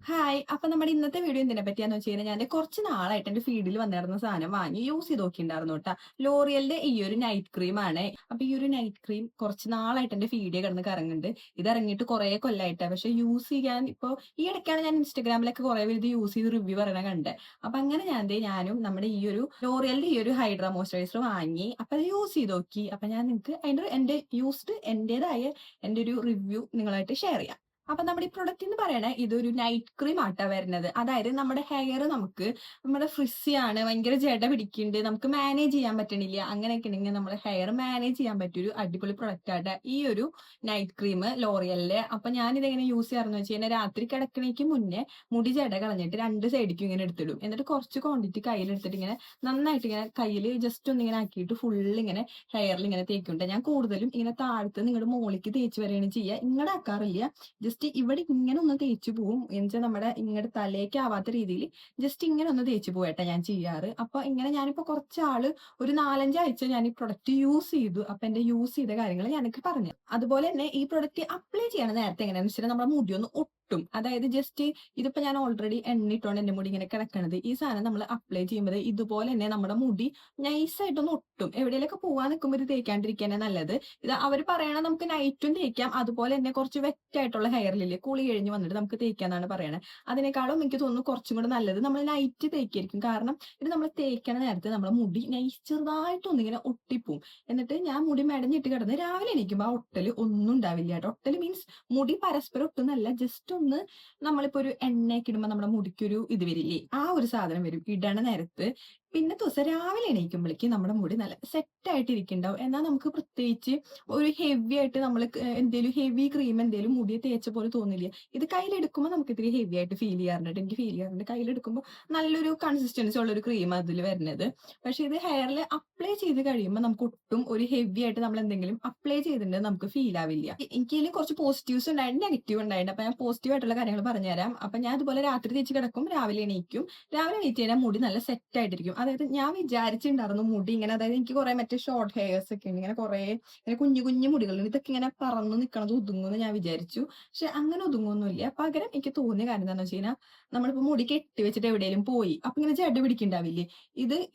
Hi. അപ്പൊ നമ്മുടെ ഇന്നത്തെ വീഡിയോ എന്തിനെ പറ്റിയാന്ന് വെച്ച് കഴിഞ്ഞാൽ ഞാൻ കുറച്ച് നാളായിട്ട് എന്റെ ഫീഡിൽ വന്നിരുന്ന സാധനം വാങ്ങി യൂസ് ചെയ്ത് നോക്കിയിട്ടുണ്ടായിരുന്നു കേട്ടാ. ലോറിയലിന്റെ ഈ ഒരു നൈറ്റ് ക്രീം ആണ്. അപ്പൊ ഈ ഒരു നൈറ്റ് ക്രീം കുറച്ച് നാളായിട്ട് എന്റെ ഫീഡിൽ കിടന്ന് കറങ്ങുന്നുണ്ട്. ഇത് ഇറങ്ങിയിട്ട് കുറെ കൊല്ലായിട്ടാ. പക്ഷെ യൂസ് ചെയ്യാൻ ഇപ്പൊ ഈ ഇടയ്ക്കാണ് ഞാൻ ഇൻസ്റ്റാഗ്രാമിലൊക്കെ കുറെ പേര് ഇത് യൂസ് ചെയ്ത് റിവ്യൂ പറയണ കണ്ടത്. അപ്പൊ അങ്ങനെ ഞാനും നമ്മുടെ ഈ ഒരു ലോറിയലിന്റെ ഈ ഒരു ഹൈഡ്രാ മോയ്സ്ചറൈസർ വാങ്ങി. അപ്പൊ അത് യൂസ് ചെയ്ത് നോക്കി. അപ്പൊ ഞാൻ നിങ്ങൾക്ക് എന്റെ യൂസ്ഡ് എന്റേതായ എന്റെ ഒരു റിവ്യൂ നിങ്ങളായിട്ട് ഷെയർ ചെയ്യാം. അപ്പൊ നമ്മുടെ ഈ പ്രൊഡക്റ്റ് എന്ന് പറയണേ ഇതൊരു നൈറ്റ് ക്രീം ആട്ടാ വരുന്നത്. അതായത് നമ്മുടെ ഹെയർ നമ്മുടെ ഫ്രിസി ആണ്, ഭയങ്കര ജട പിടിക്കുന്നുണ്ട്, നമുക്ക് മാനേജ് ചെയ്യാൻ പറ്റണില്ല, അങ്ങനെയൊക്കെ ഉണ്ടെങ്കിൽ നമ്മുടെ ഹെയർ മാനേജ് ചെയ്യാൻ പറ്റിയ ഒരു അടിപൊളി പ്രൊഡക്റ്റ് ആയിട്ട് ഈ ഒരു നൈറ്റ് ക്രീം ലോറിയലില്. അപ്പൊ ഞാൻ ഇതെങ്ങനെ യൂസ് ചെയ്യാറെന്ന് വെച്ച് കഴിഞ്ഞാൽ രാത്രി കിടക്കണേക്ക് മുന്നേ മുടി ജട കളഞ്ഞിട്ട് രണ്ട് സൈഡിക്കും ഇങ്ങനെ എടുത്തിടും. എന്നിട്ട് കുറച്ച് ക്വാണ്ടിറ്റി കയ്യിലെടുത്തിട്ട് ഇങ്ങനെ നന്നായിട്ട് ഇങ്ങനെ കയ്യിൽ ജസ്റ്റ് ഒന്ന് ഇങ്ങനെ ആക്കിയിട്ട് ഫുൾ ഇങ്ങനെ ഹെയറിൽ ഇങ്ങനെ തേക്കുന്നുണ്ട്. ഞാൻ കൂടുതലും ഇങ്ങനെ താഴത്ത് നിങ്ങളുടെ മോളിക്ക് തേച്ച് വരികയാണ് ചെയ്യുക. ഇങ്ങടെ ആക്കാറില്ല. ജസ്റ്റ് ഇവിടെ ഇങ്ങനെ ഒന്ന് തേച്ചു പോവും. എന്നുവെച്ചാൽ നമ്മുടെ ഇങ്ങോട്ട് തലേക്ക് ആവാത്ത രീതിയിൽ ജസ്റ്റ് ഇങ്ങനെ ഒന്ന് തേച്ചു പോവട്ടെ ഞാൻ ചെയ്യാറ്. അപ്പൊ ഇങ്ങനെ ഞാനിപ്പോ കുറച്ചാള് ഒരു 4-5 ആഴ്ച ഞാൻ ഈ പ്രൊഡക്റ്റ് യൂസ് ചെയ്തു. അപ്പൊ എന്റെ യൂസ് ചെയ്ത കാര്യങ്ങൾ ഞാനൊക്കെ പറഞ്ഞു. അതുപോലെ തന്നെ ഈ പ്രൊഡക്റ്റ് അപ്ലൈ ചെയ്യണ നേരത്തെ എങ്ങനെയാണെന്ന് വെച്ചാൽ നമ്മുടെ മുടി ഒന്ന് ഒട്ടും. അതായത് ജസ്റ്റ് ഇതിപ്പോ ഞാൻ ഓൾറെഡി എണ്ണിട്ടോണ്ട് എന്റെ മുടി ഇങ്ങനെ കിടക്കണത്. ഈ സാധനം നമ്മൾ അപ്ലൈ ചെയ്യുമ്പോൾ ഇതുപോലെ തന്നെ നമ്മുടെ മുടി നൈസായിട്ടൊന്ന് ഒട്ടും. എവിടെയെങ്കിലൊക്കെ പോവാൻ നിൽക്കുമ്പോൾ ഇത് തേക്കാണ്ടിരിക്കാനാണ് നല്ലത്. ഇത് അവർ പറയണ നമുക്ക് നൈറ്റും തേക്കാം, അതുപോലെ തന്നെ കുറച്ച് വെറ്റായിട്ടുള്ള ഹെയറിലില്ലേ കുളി കഴിഞ്ഞ് വന്നിട്ട് നമുക്ക് തേക്കാന്നാണ് പറയണത്. അതിനേക്കാളും എനിക്ക് തോന്നുന്നു കുറച്ചും കൂടെ നല്ലത് നമ്മൾ നൈറ്റ് തേക്കായിരിക്കും. കാരണം ഇത് നമ്മൾ തേക്കണ നേരത്ത് നമ്മുടെ മുടി ചെറുതായിട്ടൊന്നിങ്ങനെ ഒട്ടിപ്പോവും. എന്നിട്ട് ഞാൻ മുടി മെടഞ്ഞിട്ട് കിടന്ന് രാവിലെ എണീക്കുമ്പോൾ ആ ഒട്ടല് ഒന്നും ഉണ്ടാവില്ല കേട്ടോ. ഒട്ടല് മീൻസ് മുടി പരസ്പരം ഒട്ടുന്നല്ല, ജസ്റ്റ് ഒന്ന് നമ്മളിപ്പോ ഒരു എണ്ണയൊക്കെ ഇടുമ്പോൾ നമ്മുടെ മുടിക്കൊരു ഇത് വരില്ലേ, ആ ഒരു സാധനം വരും ഇടണ നേരത്ത്. പിന്നെ ദിവസം രാവിലെ എണീക്കുമ്പോഴേക്ക് നമ്മുടെ മുടി നല്ല സെറ്റ് ആയിട്ട് ഇരിക്കുന്നുണ്ടാവും. എന്നാൽ നമുക്ക് പ്രത്യേകിച്ച് ഒരു ഹെവി ആയിട്ട് നമ്മൾ എന്തെങ്കിലും ഹെവി ക്രീം എന്തെങ്കിലും മുടിയെ തേച്ച പോലെ തോന്നില്ല. ഇത് കയ്യിലെടുക്കുമ്പോൾ നമുക്ക് ഇത്തിരി ഹെവി ആയിട്ട് ഫീൽ ചെയ്യാറുണ്ട്. എനിക്ക് ഫീൽ ചെയ്യാറുണ്ട് കയ്യിലെടുക്കുമ്പോൾ നല്ലൊരു കൺസിസ്റ്റൻസി ഉള്ള ഒരു ക്രീം അതിൽ വരുന്നത്. പക്ഷെ ഇത് ഹെയറിൽ അപ്ലൈ ചെയ്ത് കഴിയുമ്പോൾ നമുക്ക് ഒട്ടും ഒരു ഹെവി ആയിട്ട് നമ്മൾ എന്തെങ്കിലും അപ്ലൈ ചെയ്തിട്ടുണ്ടെങ്കിൽ നമുക്ക് ഫീൽ ആവില്ല. എനിക്ക് ഇതിൽ കുറച്ച് പോസിറ്റീവ്സ് ഉണ്ടായിട്ട് നെഗറ്റീവ് ഉണ്ടായിട്ട്. അപ്പൊ ഞാൻ പോസിറ്റീവ് ആയിട്ടുള്ള കാര്യങ്ങൾ പറഞ്ഞുതരാം. അപ്പൊ ഞാൻ അതുപോലെ രാത്രി തേച്ച് കിടക്കും, രാവിലെ എണീക്കും. രാവിലെ എണീറ്റ് കഴിഞ്ഞാൽ മുടി നല്ല സെറ്റ് ആയിട്ടിരിക്കും. അതായത് ഞാൻ വിചാരിച്ചിട്ടുണ്ടായിരുന്നു മുടി ഇങ്ങനെ, അതായത് എനിക്ക് കുറെ മറ്റേ ഷോർട്ട് ഹെയർസ് ഒക്കെ ഉണ്ട്, ഇങ്ങനെ കുറെ ഇങ്ങനെ കുഞ്ഞു കുഞ്ഞു മുടികളുണ്ട്, ഇതൊക്കെ ഇങ്ങനെ പറന്ന് നിൽക്കണത് ഒതുങ്ങുമെന്ന് ഞാൻ വിചാരിച്ചു. പക്ഷെ അങ്ങനെ ഒതുങ്ങുമൊന്നുമില്ല. പകരം എനിക്ക് തോന്നിയ കാര്യം എന്താണെന്ന് വെച്ച് കഴിഞ്ഞാൽ നമ്മളിപ്പോ മുടി കെട്ടി വെച്ചിട്ട് എവിടെയെങ്കിലും പോയി അപ്പൊ ഇങ്ങനെ ജട പിടിക്കണ്ടാവില്ലേ,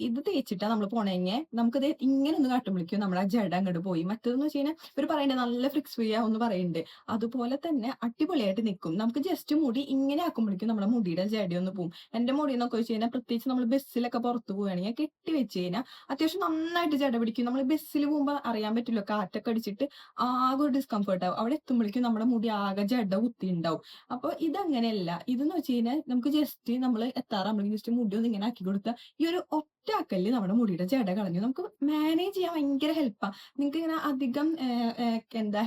ഇത് തേച്ചിട്ടാ നമ്മൾ പോണെങ്കിൽ നമുക്കത് ഇങ്ങനെ ഒന്ന് കാട്ടുമ്പോഴേക്കും നമ്മുടെ ആ ജട അങ്ങോട്ട് പോയി. മറ്റേതെന്ന് വെച്ച് കഴിഞ്ഞാൽ ഇവർ പറയണ്ടേ നല്ല ഫ്രിക്സ് ഫ്രീ ആവുമെന്ന് പറയുന്നുണ്ട്. അതുപോലെ തന്നെ അടിപൊളിയായിട്ട് നിൽക്കും. നമുക്ക് ജസ്റ്റ് മുടി ഇങ്ങനെ ആക്കുമ്പോഴേക്കും നമ്മുടെ മുടിയുടെ ജടയൊന്ന് പോകും. എന്റെ മുടി എന്നൊക്കെ വെച്ച് കഴിഞ്ഞാൽ പ്രത്യേകിച്ച് നമ്മൾ ബസ്സിലൊക്കെ പുറത്ത് പോവുകയാണെങ്കിൽ കെട്ടി വെച്ച് കഴിഞ്ഞാൽ അത്യാവശ്യം നന്നായിട്ട് ജട പിടിക്കും. നമ്മൾ ബസ്സിൽ പോകുമ്പോൾ അറിയാൻ പറ്റില്ല, കാറ്റൊക്കെ അടിച്ചിട്ട് ആകെ ഒരു ഡിസ്കംഫർട്ട് ആവും. അവിടെ എത്തുമ്പോഴേക്കും നമ്മുടെ മുടി ആകെ ജട കുത്തി ഉണ്ടാവും. അപ്പൊ ഇതങ്ങനെയല്ല. ഇതെന്ന് വെച്ച് കഴിഞ്ഞാൽ നമുക്ക് ജസ്റ്റ് നമ്മൾ എത്താറാകുമ്പോഴേക്കും ജസ്റ്റ് മുടി ഒന്ന് ഇങ്ങനെ ആക്കി കൊടുത്താൽ ഈ ഒരു ഒറ്റാക്കല് നമ്മുടെ മുടിയുടെ ജട കളഞ്ഞു നമുക്ക് മാനേജ് ചെയ്യാൻ ഭയങ്കര ഹെൽപ്പാണ്. നിങ്ങൾക്ക് ഇങ്ങനെ അധികം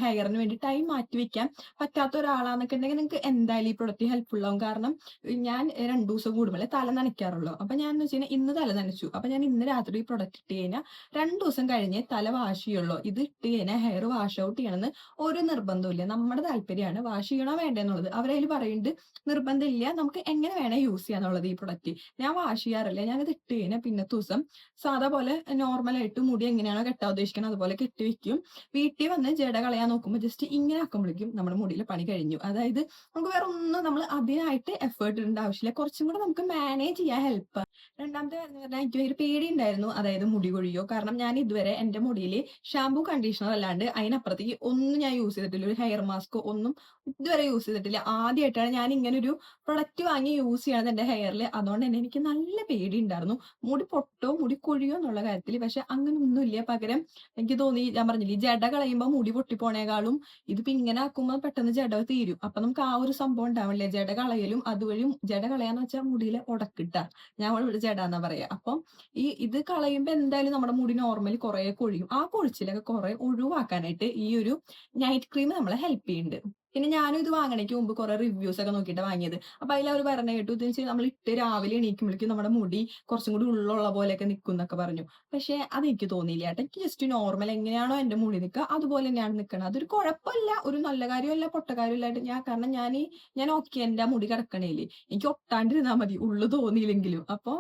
ഹെയറിന് വേണ്ടി ടൈം മാറ്റി വെക്കാൻ പറ്റാത്ത ഒരാളാന്നൊക്കെ ഉണ്ടെങ്കിൽ നിങ്ങൾക്ക് എന്തായാലും ഈ പ്രൊഡക്റ്റ് ഹെൽപ്ഫുൾ ആവും. കാരണം ഞാൻ 2 ദിവസം കൂടുമ്പോഴേ തല നനയ്ക്കാറുള്ളൂ. അപ്പൊ ഞാൻ എന്ന് വെച്ച് കഴിഞ്ഞാൽ ഇന്ന് തല നനച്ചു, അപ്പൊ ഞാൻ ഇന്ന് രാത്രി ഈ പ്രൊഡക്റ്റ് ഇട്ട് കഴിഞ്ഞാൽ 2 ദിവസം കഴിഞ്ഞ് തല വാഷ് ചെയ്യുള്ളൂ. ഇത് ഇട്ട് കഴിഞ്ഞാൽ ഹെയർ വാഷ് ഔട്ട് ചെയ്യണമെന്ന് ഒരു നിർബന്ധമില്ല. നമ്മുടെ താല്പര്യമാണ് വാഷ് ചെയ്യണോ വേണ്ടെന്നുള്ളത്. അവരതിൽ പറയുന്നുണ്ട് നിർബന്ധമില്ല, നമുക്ക് എങ്ങനെ വേണേ യൂസ് ചെയ്യാന്നുള്ളത്. ഈ പ്രൊഡക്റ്റ് ഞാൻ വാഷ് ചെയ്യാറില്ല. ഞാനിത് ഇട്ട് കഴിഞ്ഞാൽ പിന്നത്തെ ദിവസം സാധാ പോലെ നോർമലായിട്ട് മുടി എങ്ങനെയാണോ കെട്ടാൻ ഉദ്ദേശിക്കുന്നത് അതുപോലെ കെട്ടി വെക്കും. വീട്ടിൽ വന്ന് ജട കളയാൻ നോക്കുമ്പോൾ ജസ്റ്റ് ഇങ്ങനെ ആക്കുമ്പോഴേക്കും നമ്മുടെ മുടിയിൽ പണി കഴിഞ്ഞു. അതായത് നമുക്ക് വേറെ ഒന്നും നമ്മൾ അതിനായിട്ട് എഫേർട്ട് ഇടേണ്ട ആവശ്യമില്ല. കുറച്ചും കൂടെ നമുക്ക് മാനേജ് ചെയ്യാൻ ഹെൽപ്പ്. രണ്ടാമത്തെ കാര്യം എന്ന് പറഞ്ഞാൽ എനിക്ക് ഒരു പേടി ഉണ്ടായിരുന്നു, അതായത് മുടി കൊഴിയോ. കാരണം ഞാൻ ഇതുവരെ എന്റെ മുടിയിൽ ഷാമ്പൂ കണ്ടീഷണർ അല്ലാണ്ട് അതിനപ്പുറത്തേക്ക് ഒന്നും ഞാൻ യൂസ് ചെയ്തിട്ടില്ല. ഒരു ഹെയർ മാസ്കോ ഒന്നും ഇതുവരെ യൂസ് ചെയ്തിട്ടില്ല. ആദ്യമായിട്ടാണ് ഞാൻ ഇങ്ങനെ ഒരു പ്രൊഡക്റ്റ് വാങ്ങി യൂസ് ചെയ്യണത് എന്റെ ഹെയറിൽ. അതുകൊണ്ട് തന്നെ എനിക്ക് നല്ല പേടി ഉണ്ടായിരുന്നു മുടി പൊട്ടോ മുടി കൊഴിയോ എന്നുള്ള കാര്യത്തിൽ. പക്ഷെ അങ്ങനെ ഒന്നുമില്ല. പകരം എനിക്ക് തോന്നി, ഞാൻ പറഞ്ഞില്ലേ, ഈ ജട കളയുമ്പോൾ മുടി പൊട്ടിപ്പോണേക്കാളും ഇതിപ്പോ ഇങ്ങനെ ആക്കുമ്പോൾ പെട്ടെന്ന് ജട തീരും. അപ്പൊ നമുക്ക് ആ ഒരു സംഭവം ഉണ്ടാവില്ലേ, ജട കളയലും. അതുവഴി ജട കളയാന്ന് വെച്ചാൽ മുടിയിലെ ഉടക്കിട്ട, ഞാൻ ഇവിടെ ജട എന്നാ പറയാ. അപ്പം ഇത് കളയുമ്പോൾ എന്തായാലും നമ്മുടെ മുടി നോർമലി കുറെ കൊഴിയും. ആ കൊഴിച്ചിലൊക്കെ കുറെ ഒഴിവാക്കാനായിട്ട് ഈ ഒരു നൈറ്റ് ക്രീം നമ്മളെ ഹെൽപ്പ് ചെയ്യുന്നുണ്ട്. പിന്നെ ഞാനും ഇത് വാങ്ങണേക്ക് മുമ്പ് കുറെ റിവ്യൂസ് ഒക്കെ നോക്കിയിട്ട് വാങ്ങിയത്. അപ്പൊ അതിൽ അവർ പറഞ്ഞ കേട്ടു, ഇത് വെച്ചാൽ നമ്മൾ ഇട്ട് രാവിലെ എണീക്കുമ്പോഴേക്കും നമ്മുടെ മുടി കുറച്ചും കൂടി ഉള്ളുള്ള പോലെയൊക്കെ നിൽക്കും എന്നൊക്കെ പറഞ്ഞു. പക്ഷെ അതെനിക്ക് തോന്നിയില്ല കേട്ടോ. എനിക്ക് ജസ്റ്റ് നോർമൽ എങ്ങനെയാണോ എന്റെ മുടി നിൽക്കുക അതുപോലെ തന്നെയാണ് നിൽക്കുന്നത്. അതൊരു കുഴപ്പമില്ല, ഒരു നല്ല കാര്യമല്ല പൊട്ട കാര്യമില്ലായിട്ട് കാരണം ഞാൻ ഓക്കെ, എന്റെ മുടി കിടക്കണേല് എനിക്ക് ഒട്ടാണ്ടിരുന്നാൽ മതി, ഉള്ളു തോന്നിയില്ലെങ്കിലും. അപ്പൊ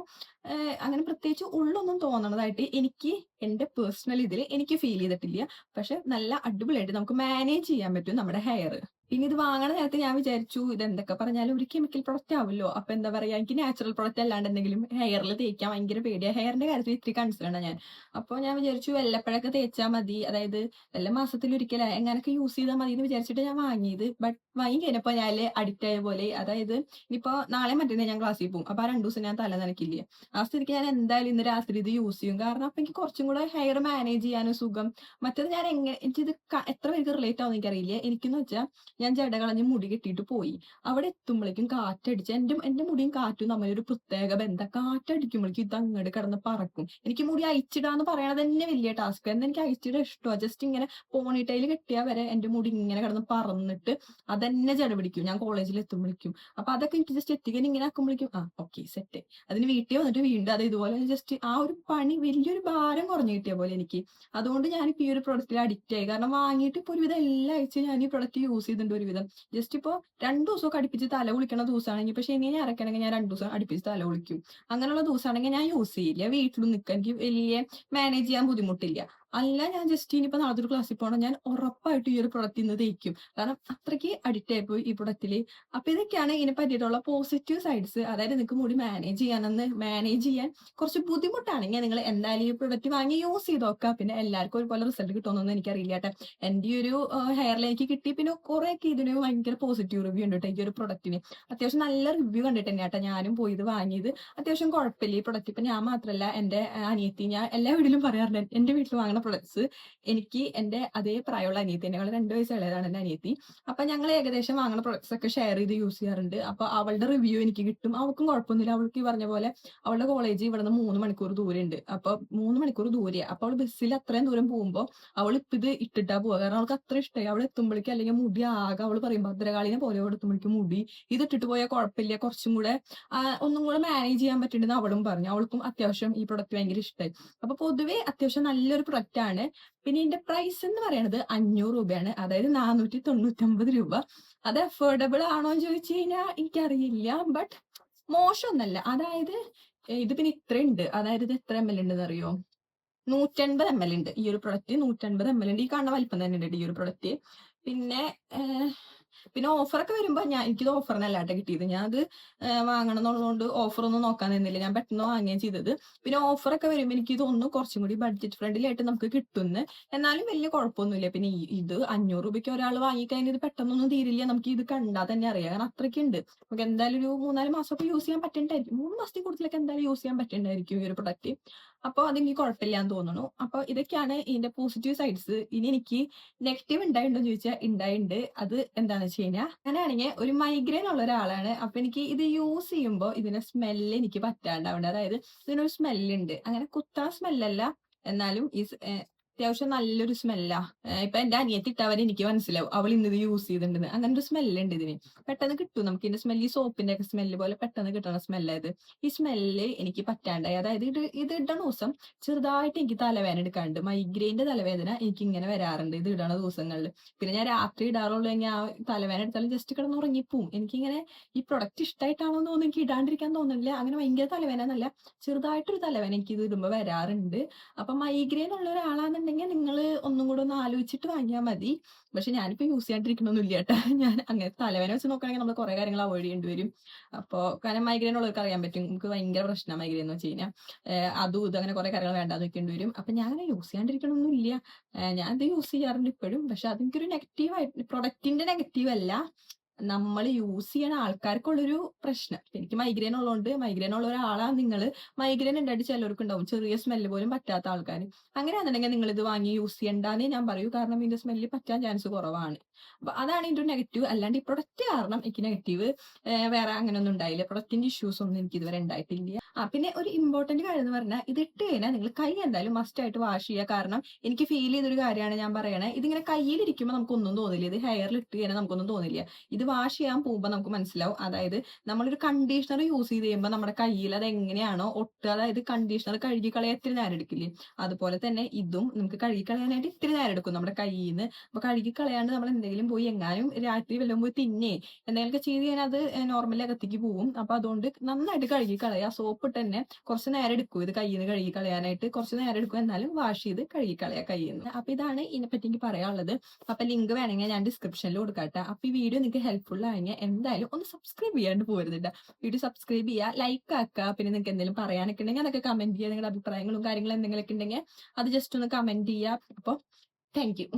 അങ്ങനെ പ്രത്യേകിച്ച് ഉള്ളൊന്നും തോന്നണതായിട്ട് എനിക്ക് എന്റെ പേഴ്സണൽ ഇതിൽ എനിക്ക് ഫീൽ ചെയ്തിട്ടില്ല. പക്ഷെ നല്ല അടിപൊളിയായിട്ട് നമുക്ക് മാനേജ് ചെയ്യാൻ പറ്റും നമ്മുടെ ഹെയർ. പിന്നെ ഇത് വാങ്ങണ നേരത്ത് ഞാൻ വിചാരിച്ചു ഇത് എന്തൊക്കെ പറഞ്ഞാലും ഒരു കെമിക്കൽ പ്രൊഡക്റ്റ് ആവുമല്ലോ. അപ്പൊ എന്താ പറയാ, എനിക്ക് നാച്ചുറൽ പ്രൊഡക്റ്റ് അല്ലാണ്ട് എന്തെങ്കിലും ഹെയറിൽ തേക്കാൻ ഭയങ്കര പേടിയാ. ഹെയറിന്റെ കാര്യത്തിൽ ഇത്തിരി കൺസേൺ ആണ് ഞാൻ. അപ്പൊ ഞാൻ വിചാരിച്ചു വല്ലപ്പോഴൊക്കെ തേച്ചാൽ മതി, അതായത് വല്ല മാസത്തിലൊരിക്കലാ എങ്ങനെയൊക്കെ യൂസ് ചെയ്താൽ മതി എന്ന് വിചാരിച്ചിട്ട് ഞാൻ വാങ്ങിയത്. ബട്ട് വാങ്ങി കഴിഞ്ഞപ്പോ ഞാൻ അഡിക്റ്റ് ആയ പോലെ. അതായത് ഇനിയിപ്പോ നാളെ മറ്റന്നാൾ ഞാൻ ക്ലാസ്സിൽ പോകും. അപ്പൊ ആ 2 ദിവസം ഞാൻ തല നനയ്ക്കില്ല. ആ സ്ഥിതിക്ക് ഞാൻ എന്തായാലും ഇന്ന് രാത്രി ഇത് യൂസ് ചെയ്യും. കാരണം അപ്പൊ എനിക്ക് കുറച്ചും കൂടെ ഹെയർ മാനേജ് ചെയ്യാനും സുഖം. മറ്റേത് ഞാൻ എനിക്കിത് എത്ര പേർക്ക് റിലേറ്റ് ആവുമെന്ന് എനിക്കറിയില്ല. എനിക്കെന്ന് വെച്ചാൽ ഞാൻ ജട കളഞ്ഞ് മുടി കെട്ടിയിട്ട് പോയി. അവിടെ എത്തുമ്പോഴേക്കും കാറ്റടിച്ച് എന്റെ മുടിയും കാറ്റും തമ്മിലൊരു പ്രത്യേക ബന്ധം. കാറ്റടിക്കുമ്പോഴേക്കും ഇത് അങ്ങോട്ട് കിടന്ന് പറക്കും. എനിക്ക് മുടി അയച്ചിടാന്ന് പറയണത് തന്നെ വലിയ ടാസ്ക്. എന്നാൽ എനിക്ക് അയച്ചിട ഇഷ്ടമാണ്. ജസ്റ്റ് ഇങ്ങനെ പോണിട്ടയിൽ കെട്ടിയാൽ വരെ എന്റെ മുടി ഇങ്ങനെ കിടന്ന് പറന്നിട്ട് അതന്നെ ജട പിടിക്കും ഞാൻ കോളേജിൽ എത്തുമ്പോഴേക്കും. അപ്പൊ അതൊക്കെ എനിക്ക് ജസ്റ്റ് എത്തിക്കാൻ ഇങ്ങനെ ആക്കുമ്പോഴേക്കും ഓക്കെ സെറ്റ്. അതിന് വീട്ടിൽ വന്നിട്ട് വീണ്ടും അത് ഇതുപോലെ ജസ്റ്റ് ആ ഒരു പണി വലിയൊരു ഭാരം കുറഞ്ഞു കിട്ടിയ പോലെ എനിക്ക്. അതുകൊണ്ട് ഞാനിപ്പോ ഈ ഒരു പ്രൊഡക്റ്റിൽ അഡിക്റ്റ് ആയി. കാരണം വാങ്ങിയിട്ട് ഇപ്പൊ ഒരുവിധം എല്ലാ ആഴ്ചയും ഞാൻ ഈ പ്രൊഡക്റ്റ് യൂസ് ചെയ്തിട്ടുണ്ട് ഒരുവിധം. ജസ്റ്റ് ഇപ്പൊ 2 ദിവസമൊക്കെ അടുപ്പിച്ച് തല കുളിക്കണ ദിവസമാണെങ്കിൽ, പക്ഷെ ഇനി ഞായറൊക്കെയാണെങ്കിൽ ഞാൻ 2 ദിവസം അടുപ്പിച്ച് തല കുളിക്കും. അങ്ങനെയുള്ള ദിവസമാണെങ്കിൽ ഞാൻ യൂസ് ചെയ്യില്ല. വീട്ടിലും നിൽക്കാൻ എനിക്ക് വലിയ മാനേജ് ചെയ്യാൻ ബുദ്ധിമുട്ടില്ല. അല്ല ഞാൻ ജസ്റ്റ് ഇനിയിപ്പോ നാളത്തെ ഒരു ക്ലാസ്സിൽ പോകണം, ഞാൻ ഉറപ്പായിട്ട് ഈ ഒരു പ്രൊഡക്റ്റ് ഇന്ന് തേക്കും. കാരണം അത്രയ്ക്ക് അഡിക്റ്റ് ആയിപ്പോയി ഈ പ്രൊഡക്റ്റില്. അപ്പൊ ഇതൊക്കെയാണ് ഇതിനെ പറ്റിയിട്ടുള്ള പോസിറ്റീവ് സൈഡ്സ്. അതായത് നിങ്ങൾക്ക് മുടി മാനേജ് ചെയ്യാൻ കുറച്ച് ബുദ്ധിമുട്ടാണെങ്കിൽ നിങ്ങൾ എന്തായാലും ഈ പ്രൊഡക്റ്റ് വാങ്ങി യൂസ് ചെയ്ത് നോക്കുക. പിന്നെ എല്ലാവർക്കും ഒരുപോലെ റിസൾട്ട് കിട്ടുമെന്നൊന്നും എനിക്കറിയില്ല കേട്ടോ. എന്റെ ഈ ഒരു ഹെയറിലേക്ക് കിട്ടി. പിന്നെ കുറെ ഒക്കെ ഇതിന് ഭയങ്കര പോസിറ്റീവ് റിവ്യൂ ഉണ്ട് കേട്ടോ. ഈ ഒരു പ്രൊഡക്റ്റിന് അത്യാവശ്യം നല്ല റിവ്യൂ കണ്ടിട്ട് തന്നെയാ കേട്ടോ ഞാനും പോയി ഇത് വാങ്ങിയത്. അത്യാവശ്യം കുഴപ്പമില്ല ഈ പ്രൊഡക്റ്റ്. ഇപ്പൊ ഞാൻ മാത്രമല്ല, എന്റെ അനിയത്തി, ഞാൻ എല്ലാ വീട്ടിലും പറയാറുണ്ട് എന്റെ വീട്ടിൽ വാങ്ങുന്ന പ്രൊഡക്ട്സ് എനിക്ക് എന്റെ അതേ പ്രായമുള്ള അനിയത്തി, ഞങ്ങൾ 2 വയസ്സ് ഇളയതാണ് എന്റെ അനിയത്തി. അപ്പൊ ഞങ്ങൾ ഏകദേശം വാങ്ങുന്ന പ്രൊഡക്ട്സ് ഒക്കെ ഷെയർ ചെയ്ത് യൂസ് ചെയ്യാറുണ്ട്. അപ്പൊ അവളുടെ റിവ്യൂ എനിക്ക് കിട്ടും. അവൾക്കും കുഴപ്പമൊന്നുമില്ല. അവൾക്ക് ഈ പറഞ്ഞ പോലെ അവളുടെ കോളേജ് ഇവിടെ നിന്ന് 3 മണിക്കൂർ ദൂരം ഉണ്ട്. അപ്പൊ 3 മണിക്കൂർ ദൂരെയാണ്. അപ്പൊ അവൾ ബസ്സിൽ അത്രയും ദൂരം പോകുമ്പോൾ അവൾ ഇപ്പൊ ഇത് ഇട്ടിട്ടാ പോവുക. കാരണം അവൾക്ക് അത്ര ഇഷ്ടമായി. അവൾ എത്തുമ്പോഴേക്കും അല്ലെങ്കിൽ മുടി ആകെ, അവൾ പറയും ഭദ്രകാളിനെ പോലെ അവിടെ എത്തുമ്പോഴേക്കും മുടി ഇത് ഇട്ടിട്ട് പോയാൽ കുഴപ്പമില്ല, കുറച്ചും കൂടെ ഒന്നും കൂടെ മാനേജ് ചെയ്യാൻ പറ്റുന്നുണ്ടെന്ന് അവളും പറഞ്ഞു. അവൾക്കും അത്യാവശ്യം ഈ പ്രൊഡക്റ്റ് ഭയങ്കര ഇഷ്ടമായി. അപ്പൊ പൊതുവെ അത്യാവശ്യം നല്ലൊരു പ്രൊഡക്റ്റ് ആണ്. പിന്നെ ഇതിന്റെ പ്രൈസ് എന്ന് പറയുന്നത് 500 രൂപയാണ്, അതായത് 499 രൂപ. അത് അഫോർഡബിൾ ആണോ എന്ന് ചോദിച്ചു കഴിഞ്ഞാൽ എനിക്കറിയില്ല. ബട്ട് മോശമൊന്നല്ല. അതായത് ഇത് പിന്നെ ഇത്രയുണ്ട്. അതായത് ഇത് എത്ര ml ഉണ്ടെന്ന് അറിയോ? 150 ml ഉണ്ട് ഈ ഒരു പ്രൊഡക്റ്റ്. 150 ml ഉണ്ട്. ഈ കാണുന്ന വലിപ്പം തന്നെ ഉണ്ട് ഈ ഒരു പ്രൊഡക്റ്റ്. പിന്നെ പിന്നെ ഓഫറൊക്കെ വരുമ്പോ എനിക്കിത് ഓഫറിനല്ല കേട്ടോ കിട്ടിയത്. ഞാൻ അത് വാങ്ങണം എന്നുള്ളതുകൊണ്ട് ഓഫറൊന്നും നോക്കാൻ നിന്നില്ല. ഞാൻ പെട്ടെന്ന് വാങ്ങുകയും ചെയ്തത്. പിന്നെ ഓഫറൊക്കെ വരുമ്പോൾ എനിക്ക് ഇതൊന്നും കുറച്ചും കൂടി ബഡ്ജറ്റ് ഫ്രണ്ട്ലി ആയിട്ട് നമുക്ക് കിട്ടുന്നു. എന്നാലും വലിയ കുഴപ്പമൊന്നുമില്ല. പിന്നെ ഇത് 500 രൂപയ്ക്ക് ഒരാൾ വാങ്ങിക്കഴിഞ്ഞാൽ ഇത് പെട്ടെന്നൊന്നും തീരില്ല. നമുക്ക് ഇത് കണ്ടാൽ തന്നെ അറിയാം. കാരണം അത്രയ്ക്കുണ്ട്. നമുക്ക് എന്തായാലും ഒരു 3-4 മാസമൊക്കെ യൂസ് ചെയ്യാൻ പറ്റണ്ടായിരിക്കും. 3 മാസത്തിൽ കൂടുതലൊക്കെ എന്തായാലും യൂസ് ചെയ്യാൻ പറ്റണ്ടായിരിക്കും ഈ ഒരു പ്രൊഡക്റ്റ്. അപ്പൊ അതെനിക്ക് കുഴപ്പമില്ല എന്ന് തോന്നുന്നു. അപ്പൊ ഇതൊക്കെയാണ് ഇതിന്റെ പോസിറ്റീവ് സൈഡ്സ്. ഇനി എനിക്ക് നെഗറ്റീവ് ഉണ്ടായിട്ടുണ്ടോ എന്ന് ചോദിച്ചാൽ ഉണ്ടായിട്ടുണ്ട്. അത് എന്താണെന്ന് വെച്ച് കഴിഞ്ഞാൽ, ഞാനാണെങ്കിൽ ഒരു മൈഗ്രെയിൻ ഉള്ള ഒരാളാണ്. അപ്പൊ എനിക്ക് ഇത് യൂസ് ചെയ്യുമ്പോൾ ഇതിന്റെ സ്മെല്ല് എനിക്ക് പറ്റാണ്ടാവുണ്ട്. അതായത് ഇതിനൊരു സ്മെല്ലുണ്ട്. അങ്ങനെ കുത്താൻ സ്മെല്ലല്ല, എന്നാലും ഈ അത്യാവശ്യം നല്ലൊരു സ്മെല്ലാ. ഇപ്പൊ എന്റെ അനിയത്തി ഇട്ടവരെ എനിക്ക് മനസ്സിലാവും അവൾ ഇന്ന് ഇത് യൂസ് ചെയ്തിട്ടുണ്ടെന്ന്. അങ്ങനെ ഒരു സ്മെല്ലുണ്ട് ഇതിന്. പെട്ടെന്ന് കിട്ടും നമുക്ക് ഇതിന്റെ സ്മെല്ല്. ഈ സോപ്പിന്റെ ഒക്കെ സ്മെല്ല് പോലെ പെട്ടെന്ന് കിട്ടുന്ന സ്മെല്ലായത്. ഈ സ്മെല്ല് എനിക്ക് പറ്റാണ്ടായി. അതായത് ഇത് ഇടണ ദിവസം ചെറുതായിട്ട് എനിക്ക് തലവേദന എടുക്കാറുണ്ട്. മൈഗ്രെയിന്റെ തലവേദന എനിക്ക് ഇങ്ങനെ വരാറുണ്ട് ഇത് ഇടണ ദിവസങ്ങളിൽ. പിന്നെ ഞാൻ രാത്രി ഇടാറുള്ളൂ. എങ്കിൽ ആ തലവേദന എടുത്താലും ജസ്റ്റ് കിടന്ന് ഉറങ്ങിപ്പോവും. എനിക്കിങ്ങനെ ഈ പ്രൊഡക്റ്റ് ഇഷ്ടമായിട്ടാണോ എന്ന് തോന്നുന്നു, എനിക്ക് ഇടാണ്ടിരിക്കാൻ തോന്നുന്നില്ല. അങ്ങനെ ഭയങ്കര തലവേദന എന്നല്ല, ചെറുതായിട്ടൊരു തലവേദന എനിക്ക് ഇത് ഇടുമ്പോൾ വരാറുണ്ട്. അപ്പൊ മൈഗ്രെയിൻ ഉള്ള ഒരാളാണെന്നുണ്ടെങ്കിൽ നിങ്ങൾ ഒന്നും കൂടെ ഒന്ന് ആലോചിച്ചിട്ട് വാങ്ങിയാൽ മതി. പക്ഷെ ഞാനിപ്പോ യൂസ് ചെയ്യാണ്ടിരിക്കണമെന്നില്ല കേട്ടോ. ഞാൻ അങ്ങനെ തലവേദന വെച്ച് നോക്കുകയാണെങ്കിൽ നമ്മൾ കുറെ കാര്യങ്ങൾ അവോയ്ഡ് ചെയ്യേണ്ടി വരും. അപ്പോൾ കാരണം മൈഗ്രെയിൻ ഉള്ളവർക്ക് അറിയാൻ പറ്റും, നമുക്ക് ഭയങ്കര പ്രശ്നമാണ് മൈഗ്രെയിൻ എന്ന് വെച്ച് കഴിഞ്ഞാൽ. അതും ഇത് അങ്ങനെ കുറെ കാര്യങ്ങൾ വേണ്ടാന്ന് വെക്കേണ്ടി വരും. അപ്പൊ ഞാൻ അങ്ങനെ യൂസ് ചെയ്യാണ്ടിരിക്കണമെന്നില്ല. ഞാൻ ഇത് യൂസ് ചെയ്യാറുണ്ട് ഇപ്പോഴും. പക്ഷെ അതെനിക്കൊരു നെഗറ്റീവായിട്ട്, പ്രൊഡക്റ്റിന്റെ നെഗറ്റീവ് അല്ല, നമ്മൾ യൂസ് ചെയ്യണ ആൾക്കാർക്കുള്ളൊരു പ്രശ്നം. എനിക്ക് മൈഗ്രെയിൻ ഉള്ളതുകൊണ്ട്, മൈഗ്രെയിൻ ഉള്ള ഒരാളാ നിങ്ങൾ, മൈഗ്രെയിൻ ഉണ്ടായിട്ട് ചിലർക്ക് ഉണ്ടാവും ചെറിയ സ്മെല്ല് പോലും പറ്റാത്ത ആൾക്കാർ. അങ്ങനെയാണെന്നുണ്ടെങ്കിൽ നിങ്ങൾ ഇത് വാങ്ങി യൂസ് ചെയ്യണ്ടെന്നേ ഞാൻ പറയൂ. കാരണം ഇതിന്റെ സ്മെല്ല് പറ്റാൻ ചാൻസ് കുറവാണ്. അപ്പൊ അതാണ് ഇതിന്റെ ഒരു നെഗറ്റീവ്. അല്ലാണ്ട് ഈ പ്രൊഡക്റ്റ് കാരണം എനിക്ക് നെഗറ്റീവ് വേറെ അങ്ങനെയൊന്നും ഉണ്ടായില്ല. പ്രൊഡക്റ്റിന്റെ ഇഷ്യൂസ് ഒന്നും എനിക്ക് ഇതുവരെ ഉണ്ടായിട്ടില്ല. പിന്നെ ഒരു ഇമ്പോർട്ടന്റ് കാര്യം എന്ന് പറഞ്ഞാൽ, ഇത് ഇട്ട് കഴിഞ്ഞാൽ നിങ്ങൾ കൈ എന്തായാലും മസ്റ്റ് ആയിട്ട് വാഷ് ചെയ്യുക. കാരണം എനിക്ക് ഫീൽ ചെയ്തൊരു കാര്യമാണ് ഞാൻ പറയണേ. ഇതിങ്ങനെ കയ്യിലിരിക്കുമ്പോൾ നമുക്കൊന്നും തോന്നില്ല. ഇത് ഹെയറിൽ ഇട്ട് കഴിഞ്ഞാൽ നമുക്കൊന്നും തോന്നില്ല. ഇത് വാഷ് ചെയ്യാൻ പോകുമ്പോൾ നമുക്ക് മനസ്സിലാവും. അതായത് നമ്മളൊരു കണ്ടീഷണർ യൂസ് ചെയ്ത് കഴിയുമ്പോൾ നമ്മുടെ കയ്യിൽ അത് എങ്ങനെയാണോ ഒട്ടുക, അതായത് കണ്ടീഷണർ കഴുകി കളയാൻ ഇത്തിരി നേരം എടുക്കില്ലേ, അതുപോലെ തന്നെ ഇതും നമുക്ക് കഴുകി കളയാനായിട്ട് ഇത്തിരി നേരം എടുക്കും നമ്മുടെ കയ്യിൽ നിന്ന്. അപ്പൊ കഴുകി കളയാണ്ട് നമ്മൾ എന്തെങ്കിലും പോയി എങ്ങാനും രാത്രി വല്ലതും പോയി തിന്നേ എന്തെങ്കിലുമൊക്കെ ചെയ്ത് കഴിഞ്ഞാൽ അത് നോർമലി അകത്തേക്ക് പോകും. അപ്പൊ അതുകൊണ്ട് നന്നായിട്ട് കഴുകി കളയുക. സോപ്പ് ഇട്ട് തന്നെ കുറച്ച് നേരം എടുക്കും ഇത് കയ്യിൽ നിന്ന് കഴുകി കളയാനായിട്ട്, കുറച്ച് നേരം എടുക്കും, എന്നാലും വാഷ് ചെയ്ത് കഴുകി കളയുക കയ്യിൽ നിന്ന്. അപ്പൊ ഇതാണ് ഇതിനെപ്പറ്റി എനിക്ക് പറയാനുള്ളത്. അപ്പൊ ലിങ്ക് വേണമെങ്കിൽ ഞാൻ ഡിസ്ക്രിപ്ഷനിൽ കൊടുക്കാട്ടെ. അപ്പൊ ഈ വീഡിയോ നിങ്ങൾക്ക് ഹെൽപ്ഫുൾ ആയെങ്കിൽ എന്തായാലും ഒന്ന് സബ്സ്ക്രൈബ് ചെയ്യാണ്ട് പോരുന്നുണ്ട്. വീഡിയോ സബ്സ്ക്രൈബ് ചെയ്യുക, ലൈക്ക് ആക്കുക. പിന്നെ നിങ്ങൾക്ക് എന്തെങ്കിലും പറയാനൊക്കെ ഉണ്ടെങ്കിൽ അതൊക്കെ കമന്റ് ചെയ്യുക. നിങ്ങളുടെ അഭിപ്രായങ്ങളും കാര്യങ്ങളും എന്തെങ്കിലുമൊക്കെ ഉണ്ടെങ്കിൽ അത് ജസ്റ്റ് ഒന്ന് കമന്റ് ചെയ്യുക. അപ്പോൾ താങ്ക് യു.